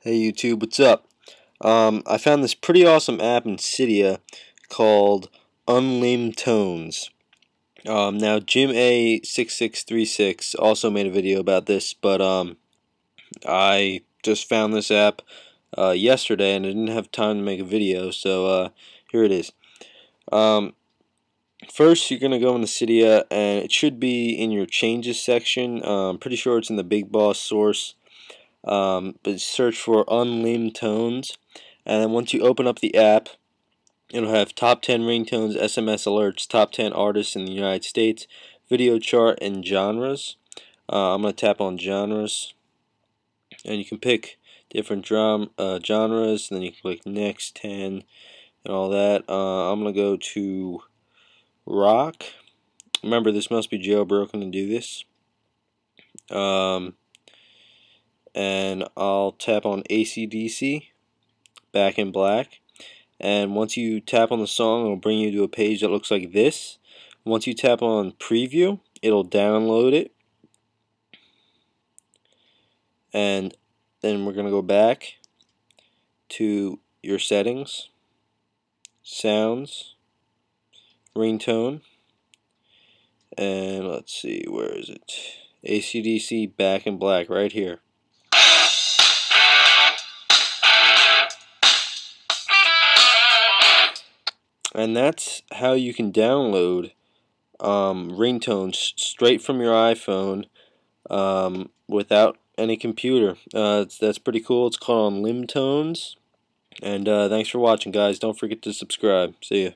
Hey YouTube, what's up? I found this pretty awesome app in Cydia called UnlimTones. Now Jim A6636 also made a video about this, but I just found this app yesterday and I didn't have time to make a video, so here it is. First, you're going to go into Cydia, and it should be in your changes section. I'm pretty sure it's in the Big Boss source. But search for UnlimTones, and then once you open up the app, it'll have top 10 ringtones, SMS alerts, top 10 artists in the United States, video chart, and genres. I'm going to tap on genres, and you can pick different genres, and then you can click next 10 and all that. I'm going to go to rock. Remember, this must be jailbroken to do this. And I'll tap on AC/DC, Back in Black, and once you tap on the song, it'll bring you to a page that looks like this. Once you tap on preview, it'll download it, and then we're going to go back to your settings, sounds, ringtone, and let's see, where is it? AC/DC Back in Black, right here. And that's how you can download ringtones straight from your iPhone without any computer. That's pretty cool. It's called UnlimTones. And thanks for watching, guys. Don't forget to subscribe. See ya.